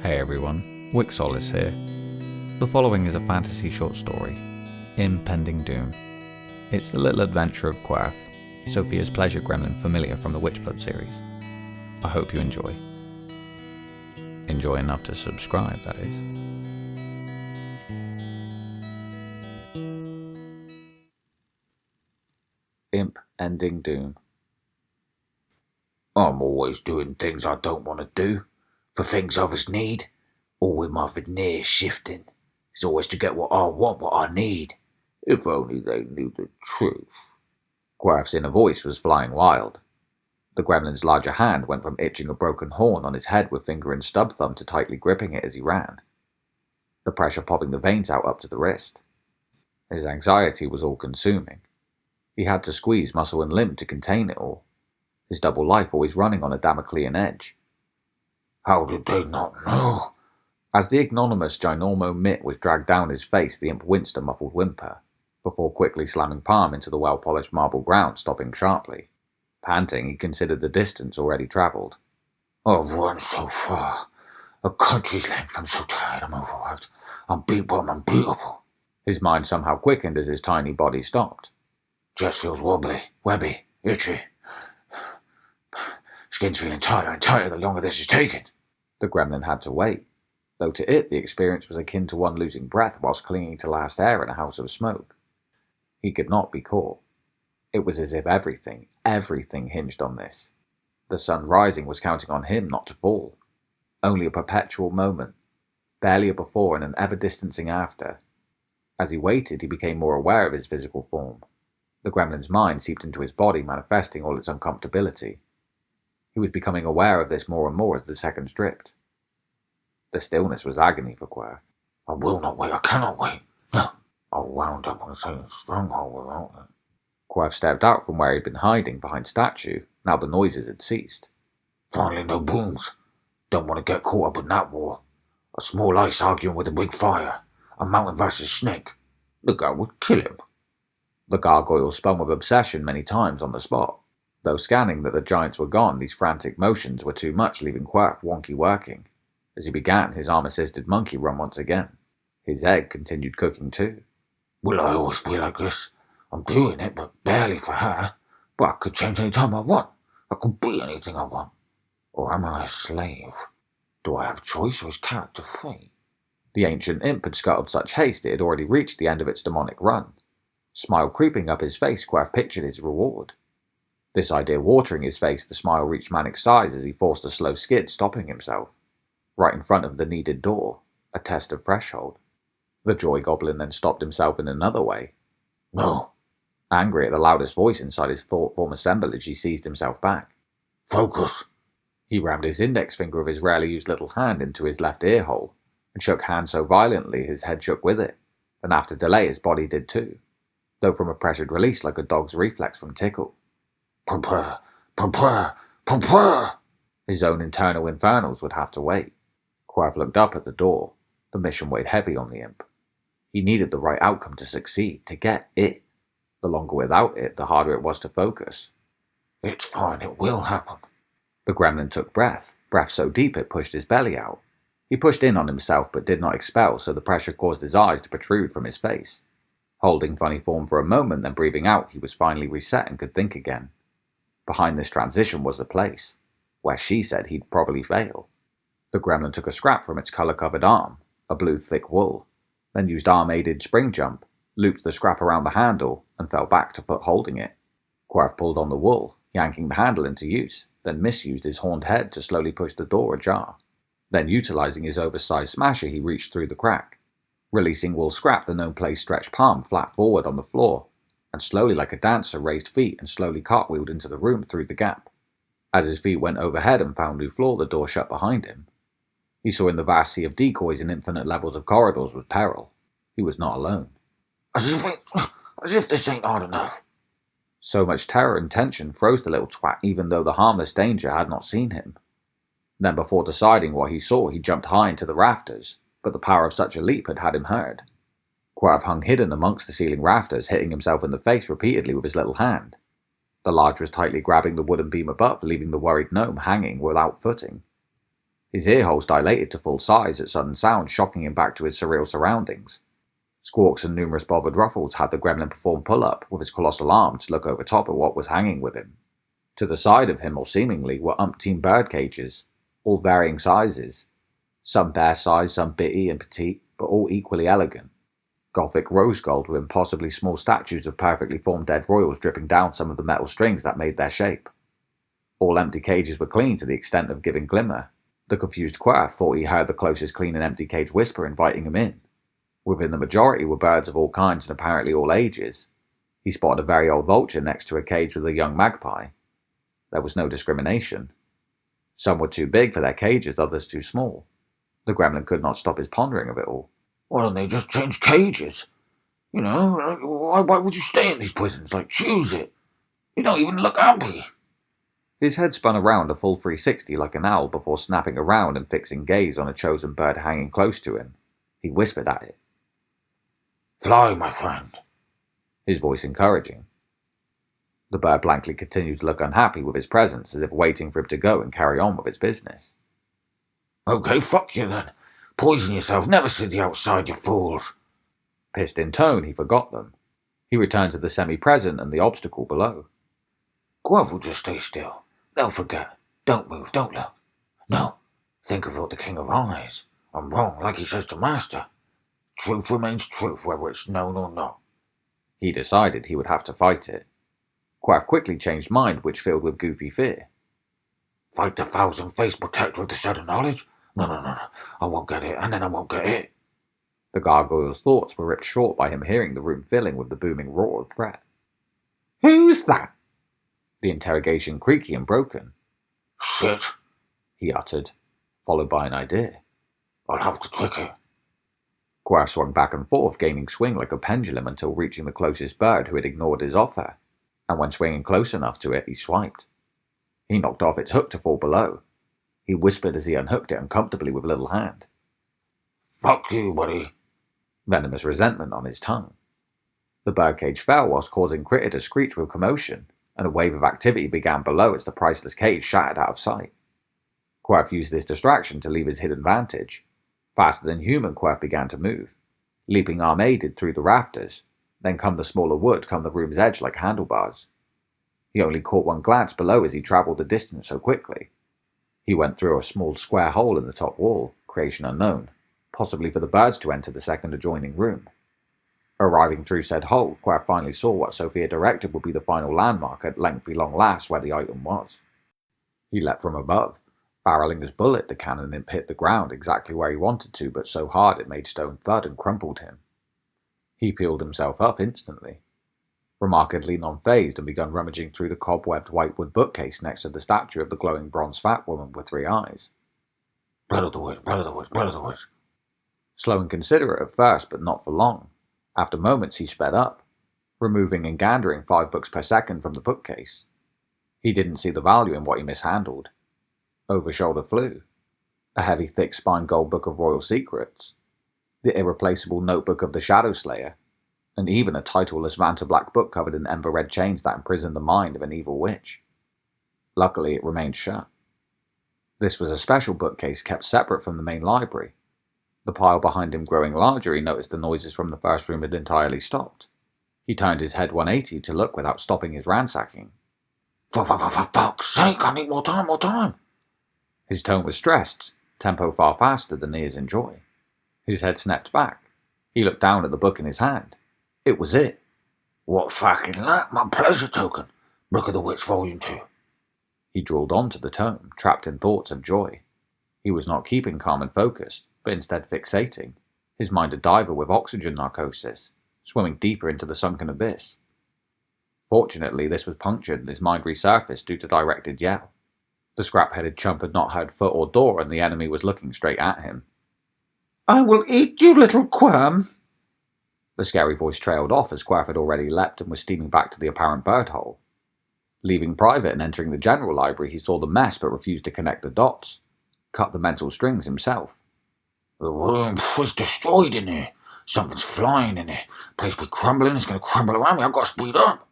Hey everyone, Wix Solis here. The following is a fantasy short story, Imp-ending Doom. It's the little adventure of Querf, Sophia's pleasure gremlin familiar from the Witchblood series. I hope you enjoy. Enjoy enough to subscribe, that is. Imp-ending Doom. I'm always doing things I don't want to do, for things others need, all with my veneer shifting. It's always to get what I want, what I need. If only they knew the truth. Querf's inner voice was flying wild. The gremlin's larger hand went from itching a broken horn on his head with finger and stub thumb to tightly gripping it as he ran, the pressure popping the veins out up to the wrist. His anxiety was all-consuming. He had to squeeze muscle and limb to contain it all, his double life always running on a Damoclean edge. How did they not know? As the ignominious ginormo mitt was dragged down his face, the imp winced a muffled whimper, before quickly slamming palm into the well-polished marble ground, stopping sharply. Panting, he considered the distance already travelled. I've run so far. A country's length. I'm so tired, I'm overworked. I'm beat, but I'm unbeatable. His mind somehow quickened as his tiny body stopped. Just feels wobbly, webby, itchy. Skin's feeling tighter and tighter the longer this is taking. The gremlin had to wait, though to it the experience was akin to one losing breath whilst clinging to last air in a house of smoke. He could not be caught. It was as if everything hinged on this. The sun rising was counting on him not to fall. Only a perpetual moment, barely a before and an ever-distancing after. As he waited, he became more aware of his physical form. The gremlin's mind seeped into his body, manifesting all its uncomfortability. He was becoming aware of this more and more as the seconds dripped. The stillness was agony for Querf. I will not wait, I cannot wait. No, I wound up on Satan's stronghold without it. Querf stepped out from where he'd been hiding behind statue, now the noises had ceased. Finally no booms. Don't want to get caught up in that war. A small ice arguing with a big fire. A mountain versus snake. The guy would kill him. The gargoyle spun with obsession many times on the spot. Though scanning that the giants were gone, these frantic motions were too much, leaving Querf wonky working. As he began his arm-assisted monkey run once again. His egg continued cooking too. Will I always be like this? I'm doing it, but barely for her. But I could change any time I want. I could be anything I want. Or am I a slave? Do I have choice or is character fate? The ancient imp had scuttled such haste it had already reached the end of its demonic run. Smile creeping up his face, Querf pictured his reward. This idea watering his face, the smile reached manic size as he forced a slow skid, stopping himself. Right in front of the needed door, a test of threshold. The joy goblin then stopped himself in another way. No. Angry at the loudest voice inside his thought-form assemblage, he seized himself back. Focus. He rammed his index finger of his rarely used little hand into his left ear hole, and shook hands so violently his head shook with it, and after delay his body did too, though from a pressured release like a dog's reflex from tickle. Prepare, prepare, prepare! His own internal infernals would have to wait. Querf looked up at the door. The mission weighed heavy on the imp. He needed the right outcome to succeed, to get it. The longer without it, the harder it was to focus. It's fine, it will happen. The gremlin took breath so deep it pushed his belly out. He pushed in on himself but did not expel, so the pressure caused his eyes to protrude from his face. Holding funny form for a moment, then breathing out, he was finally reset and could think again. Behind this transition was the place, where she said he'd probably fail. The gremlin took a scrap from its colour-covered arm, a blue thick wool, then used arm-aided spring jump, looped the scrap around the handle, and fell back to foot holding it. Querf pulled on the wool, yanking the handle into use, then misused his horned head to slowly push the door ajar. Then, utilising his oversized smasher, he reached through the crack. Releasing wool scrap, the no-place stretched palm flat forward on the floor, and slowly like a dancer raised feet and slowly cartwheeled into the room through the gap. As his feet went overhead and found new floor, the door shut behind him. He saw in the vast sea of decoys and infinite levels of corridors was peril. He was not alone. As if this ain't hard enough. So much terror and tension froze the little twat even though the harmless danger had not seen him. Then before deciding what he saw, he jumped high into the rafters, but the power of such a leap had had him heard. Querf hung hidden amongst the ceiling rafters, hitting himself in the face repeatedly with his little hand. The large was tightly grabbing the wooden beam above, leaving the worried gnome hanging without footing. His ear holes dilated to full size at sudden sounds, shocking him back to his surreal surroundings. Squawks and numerous bothered ruffles had the gremlin perform pull-up with his colossal arm to look over top at what was hanging with him. To the side of him, or seemingly, were umpteen bird cages, all varying sizes. Some bear-sized, some bitty and petite, but all equally elegant. Gothic rose gold with impossibly small statues of perfectly formed dead royals dripping down some of the metal strings that made their shape. All empty cages were clean to the extent of giving glimmer. The confused Querf thought he heard the closest clean and empty cage whisper inviting him in. Within the majority were birds of all kinds and apparently all ages. He spotted a very old vulture next to a cage with a young magpie. There was no discrimination. Some were too big for their cages, others too small. The gremlin could not stop his pondering of it all. Why don't they just change cages? You know, why would you stay in these prisons? Choose it. You don't even look happy. His head spun around a full 360 like an owl before snapping around and fixing gaze on a chosen bird hanging close to him. He whispered at it. Fly, my friend. His voice encouraging. The bird blankly continued to look unhappy with his presence, as if waiting for him to go and carry on with its business. Okay, fuck you then. Poison yourself, never see the outside, you fools. Pissed in tone, he forgot them. He returned to the semi-present and the obstacle below. Querf will just stay still. They'll forget. Don't move, don't look. No, think of it, the King of Eyes. I'm wrong, like he says to Master. Truth remains truth, whether it's known or not. He decided he would have to fight it. Querf quickly changed mind, which filled with goofy fear. Fight the thousand-faced protector of the sudden knowledge? No. I won't get it, and then I won't get it. The gargoyle's thoughts were ripped short by him hearing the room filling with the booming roar of threat. Who's that? The interrogation creaky and broken. Shit, he uttered, followed by an idea. I'll have to trick it. Querf swung back and forth, gaining swing like a pendulum until reaching the closest bird who had ignored his offer, and when swinging close enough to it, he swiped. He knocked off its hook to fall below. He whispered as he unhooked it uncomfortably with a little hand. Fuck you, buddy. Venomous resentment on his tongue. The birdcage fell whilst causing Critter to screech with commotion, and a wave of activity began below as the priceless cage shattered out of sight. Querf used this distraction to leave his hidden vantage. Faster than human, Querf began to move, leaping arm-aided through the rafters, then come the smaller wood come the room's edge like handlebars. He only caught one glance below as he travelled the distance so quickly. He went through a small square hole in the top wall, creation unknown, possibly for the birds to enter the second adjoining room. Arriving through said hole, Querf finally saw what Sophia directed would be the final landmark at lengthy long last where the item was. He leapt from above. Barreling his bullet, the cannon imp hit the ground exactly where he wanted to, but so hard it made stone thud and crumpled him. He peeled himself up instantly. Remarkably non-phased and begun rummaging through the cobwebbed whitewood bookcase next to the statue of the glowing bronze fat woman with 3 eyes. Blood of the witch, blood of the witch, blood of the witch. Slow and considerate at first, but not for long. After moments he sped up, removing and gandering 5 books per second from the bookcase. He didn't see the value in what he mishandled. Over-shoulder flew. A heavy, thick-spined gold book of royal secrets. The irreplaceable notebook of the Shadow Slayer. And even a titleless Vantablack book covered in ember-red chains that imprisoned the mind of an evil witch. Luckily, it remained shut. This was a special bookcase kept separate from the main library. The pile behind him growing larger, he noticed the noises from the first room had entirely stopped. He turned his head 180 to look without stopping his ransacking. For fuck's sake, I need more time. His tone was stressed, tempo far faster than his in joy. His head snapped back. He looked down at the book in his hand. It was it. What fucking luck, my pleasure token. Book of the Witch, Volume 2. He drawled on to the tome, trapped in thoughts of joy. He was not keeping calm and focused, but instead fixating, his mind a diver with oxygen narcosis, swimming deeper into the sunken abyss. Fortunately, this was punctured and his mind resurfaced due to directed yell. The scrap-headed chump had not heard foot or door, and the enemy was looking straight at him. I will eat you, little worm. The scary voice trailed off as Querf had already leapt and was steaming back to the apparent bird hole. Leaving private and entering the general library, he saw the mess but refused to connect the dots. Cut the mental strings himself. The room was destroyed in here. Something's flying in here. Place be crumbling, it's going to crumble around me. I've got to speed up.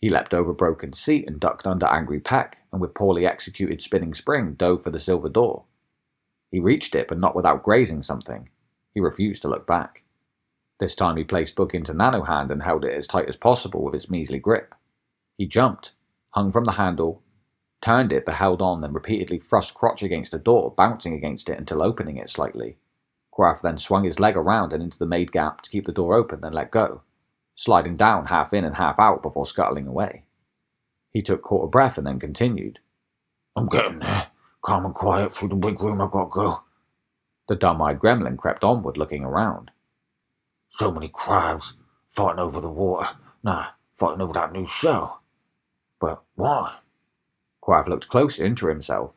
He leapt over a broken seat and ducked under angry Peck, and with poorly executed spinning spring dove for the silver door. He reached it, but not without grazing something. He refused to look back. This time he placed book into Nano hand and held it as tight as possible with its measly grip. He jumped, hung from the handle, turned it but held on, then repeatedly thrust crotch against the door, bouncing against it until opening it slightly. Querf then swung his leg around and into the made gap to keep the door open, then let go, sliding down half in and half out before scuttling away. He caught a breath and then continued. I'm getting there. Calm and quiet through the big room I've got to go. The dumb-eyed gremlin crept onward, looking around. So many crabs fighting over the water. Fighting over that new shell. But why? Querf looked closer into himself.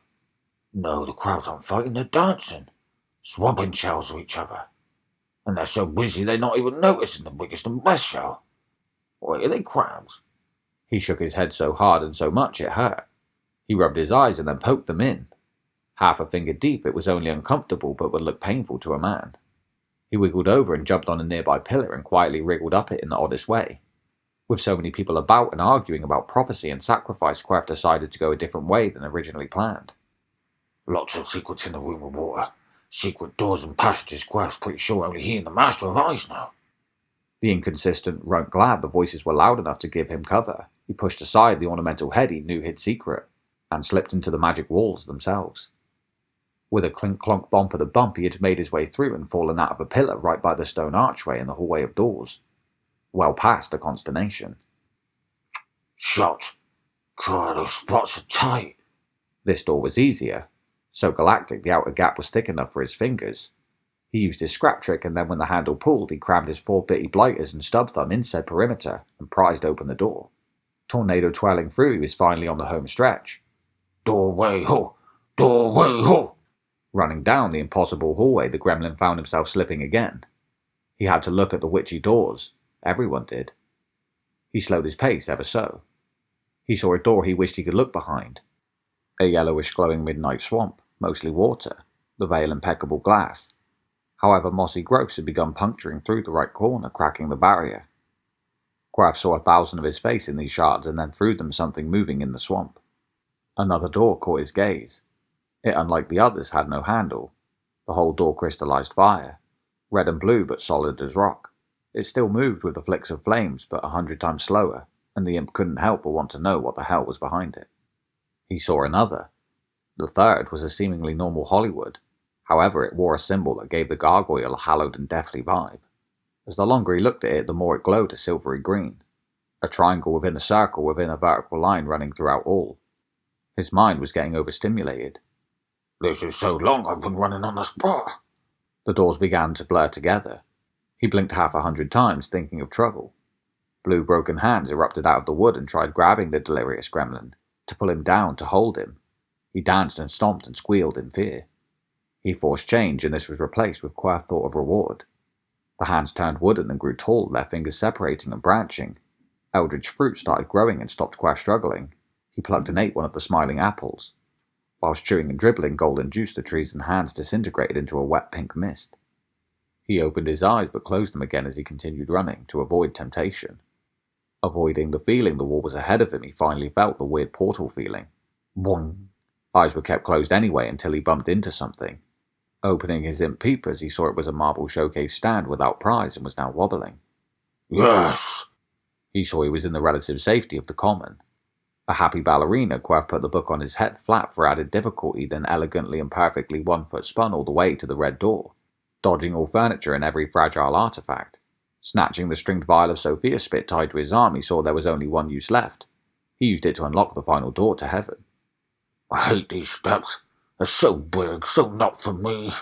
No, the crabs aren't fighting, they're dancing. Swapping shells with each other. And they're so busy they're not even noticing the biggest and best shell. Wait, are they crabs? He shook his head so hard and so much it hurt. He rubbed his eyes and then poked them in. Half a finger deep, it was only uncomfortable but would look painful to a man. He wiggled over and jumped on a nearby pillar and quietly wriggled up it in the oddest way. With so many people about and arguing about prophecy and sacrifice, Querf decided to go a different way than originally planned. Lots of secrets in the room of water. Secret doors and passages Querf's pretty sure only he and the Master of Eyes know. The inconsistent runt glad the voices were loud enough to give him cover. He pushed aside the ornamental head he knew hid secret, and slipped into the magic walls themselves. With a clink-clonk bump at a bump, he had made his way through and fallen out of a pillar right by the stone archway in the hallway of doors, well past the consternation. Shot. God, those spots are tight. This door was easier. So galactic, the outer gap was thick enough for his fingers. He used his scrap trick, and then when the handle pulled, he crammed his 4 bitty blighters and stub thumb in said perimeter and prized open the door. Tornado twirling through, he was finally on the home stretch. Doorway ho! Doorway ho! Running down the impossible hallway, the gremlin found himself slipping again. He had to look at the witchy doors. Everyone did. He slowed his pace ever so. He saw a door he wished he could look behind. A yellowish glowing midnight swamp, mostly water, the veil impeccable glass. However, mossy growths had begun puncturing through the right corner, cracking the barrier. Querf saw 1,000 of his face in these shards, and then through them something moving in the swamp. Another door caught his gaze. It, unlike the others, had no handle. The whole door crystallized fire, red and blue but solid as rock. It still moved with the flicks of flames, but 100 times slower, and the imp couldn't help but want to know what the hell was behind it. He saw another. The third was a seemingly normal Hollywood. However, it wore a symbol that gave the gargoyle a hallowed and deathly vibe. As the longer he looked at it, the more it glowed a silvery green. A triangle within a circle within a vertical line running throughout all. His mind was getting overstimulated. This is so long I've been running on the spot. The doors began to blur together. He blinked 100 times, thinking of trouble. Blue broken hands erupted out of the wood and tried grabbing the delirious gremlin, to pull him down, to hold him. He danced and stomped and squealed in fear. He forced change, and this was replaced with Querf thought of reward. The hands turned wooden and grew tall, their fingers separating and branching. Eldritch fruit started growing and stopped Querf struggling. He plucked and ate one of the smiling apples. Whilst chewing and dribbling golden juice, the trees and hands disintegrated into a wet pink mist. He opened his eyes but closed them again as he continued running, to avoid temptation. Avoiding the feeling the wall was ahead of him, he finally felt the weird portal feeling. Boing. Eyes were kept closed anyway until he bumped into something. Opening his imp peepers, he saw it was a marble showcase stand without prize and was now wobbling. Yes! He saw he was in the relative safety of the common. A happy ballerina, Querf put the book on his head flat for added difficulty, then elegantly and perfectly 1 foot spun all the way to the red door, dodging all furniture and every fragile artifact. Snatching the stringed vial of Sophia spit tied to his arm, he saw there was only one use left. He used it to unlock the final door to heaven. I hate these steps. They're so big, so not for me.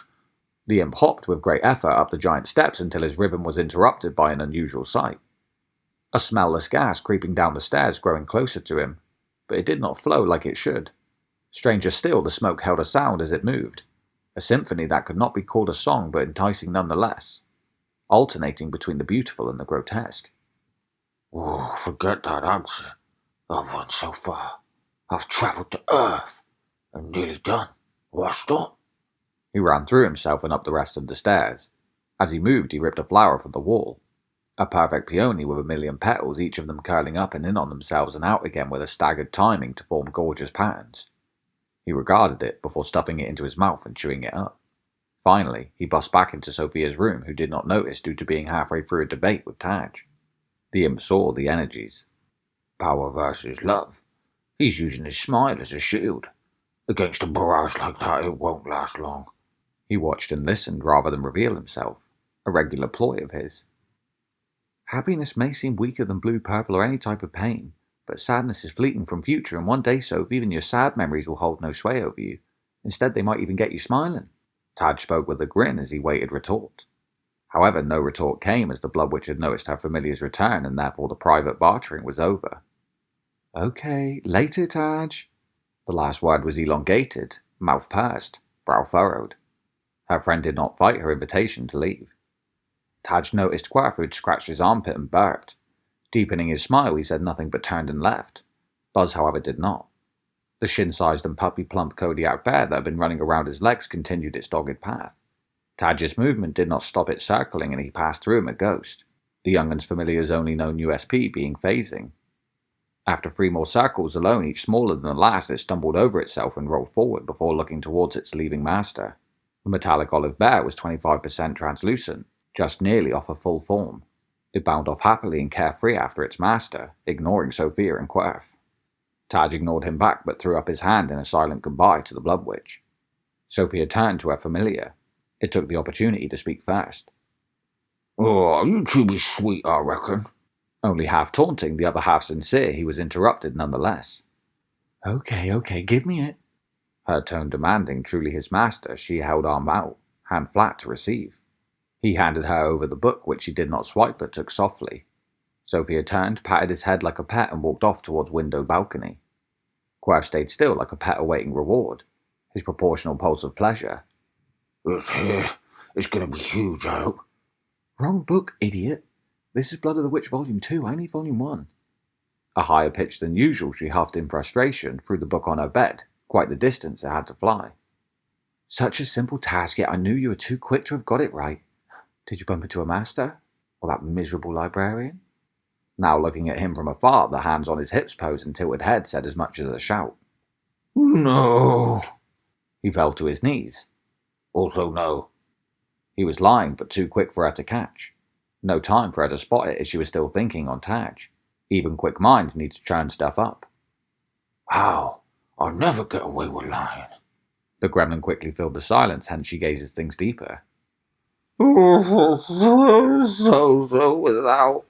The imp hopped with great effort up the giant steps until his rhythm was interrupted by an unusual sight. A smellless gas creeping down the stairs, growing closer to him, but it did not flow like it should. Stranger still, the smoke held a sound as it moved, a symphony that could not be called a song but enticing nonetheless, alternating between the beautiful and the grotesque. Oh, forget that answer. I've run so far. I've travelled to Earth. I'm nearly done. Why stop? He ran through himself and up the rest of the stairs. As he moved, he ripped a flower from the wall. A perfect peony with 1,000,000 petals, each of them curling up and in on themselves and out again with a staggered timing to form gorgeous patterns. He regarded it before stuffing it into his mouth and chewing it up. Finally, he bust back into Sophia's room, who did not notice due to being halfway through a debate with Taj. The imp saw the energies. Power versus love. He's using his smile as a shield. Against a barrage like that, it won't last long. He watched and listened rather than reveal himself, a regular ploy of his. Happiness may seem weaker than blue, purple, or any type of pain, but sadness is fleeting from future, and one day, Soph, even your sad memories will hold no sway over you. Instead, they might even get you smiling. Taj spoke with a grin as he waited retort. However, no retort came as the Blood Witch had noticed her familiar's return, and therefore the private bartering was over. Okay, later, Taj. The last word was elongated, mouth pursed, brow furrowed. Her friend did not fight her invitation to leave. Taj noticed Querf had scratched his armpit and burped. Deepening his smile, he said nothing but turned and left. Buzz, however, did not. The shin-sized and puppy-plump Kodiak bear that had been running around his legs continued its dogged path. Taj's movement did not stop it circling, and he passed through him a ghost, the youngun's familiar's only known USP being phasing. After 3 more circles alone, each smaller than the last, it stumbled over itself and rolled forward before looking towards its leaving master. The metallic olive bear was 25% translucent, just nearly off a full form. It bound off happily and carefree after its master, ignoring Sophia and Querf. Taj ignored him back but threw up his hand in a silent goodbye to the Blood Witch. Sophia turned to her familiar. It took the opportunity to speak first. Oh, you two be sweet, I reckon. Only half taunting, the other half sincere, he was interrupted nonetheless. Okay, give me it. Her tone demanding, truly his master, she held arm out, hand flat to receive. He handed her over the book, which she did not swipe but took softly. Sophia turned, patted his head like a pet, and walked off towards window balcony. Querf stayed still like a pet awaiting reward, his proportional pulse of pleasure. It's here. It's gonna be huge, I hope. Wrong book, idiot. This is Blood of the Witch Volume 2, I need Volume 1. A higher pitch than usual, she huffed in frustration, threw the book on her bed, quite the distance it had to fly. Such a simple task, yet I knew you were too quick to have got it right. Did you bump into a master? Or that miserable librarian? Now looking at him from afar, the hands on his hips pose and tilted head said as much as a shout. No. He fell to his knees. Also no. He was lying, but too quick for her to catch. No time for her to spot it as she was still thinking on Taj. Even quick minds need to churn stuff up. How? I'll never get away with lying. The gremlin quickly filled the silence, hence she gazes things deeper. So without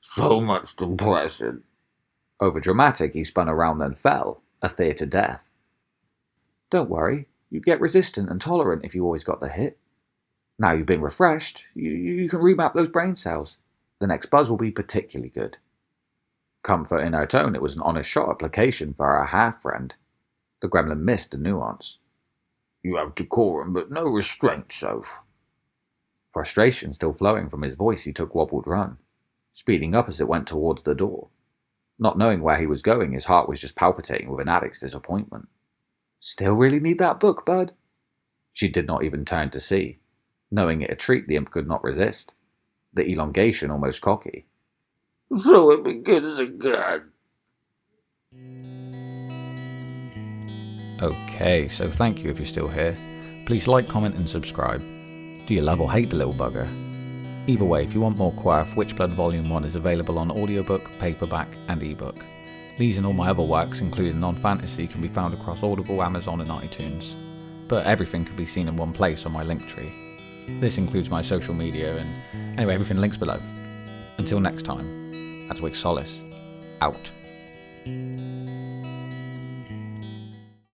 so much depression. Overdramatic, he spun around then fell, a theatre death. Don't worry, you'd get resistant and tolerant if you always got the hit. Now you've been refreshed, you can remap those brain cells. The next buzz will be particularly good. Comfort in her tone, it was an honest shot application for her half-friend. The gremlin missed the nuance. You have decorum, but no restraint, Soph. Frustration still flowing from his voice, he took wobbled run, speeding up as it went towards the door. Not knowing where he was going, his heart was just palpitating with an addict's disappointment. Still really need that book, bud? She did not even turn to see. Knowing it a treat the imp could not resist. The elongation almost cocky. So it begins again. Okay, so thank you if you're still here. Please like, comment and subscribe. Do you love or hate the little bugger? Either way, if you want more Querf, Witchblood Volume 1 is available on audiobook, paperback and ebook. These and all my other works, including non-fantasy, can be found across Audible, Amazon and iTunes. But everything can be seen in one place on my Linktree. This includes my social media and anyway, everything links below. Until next time, that's Wix Solis, out.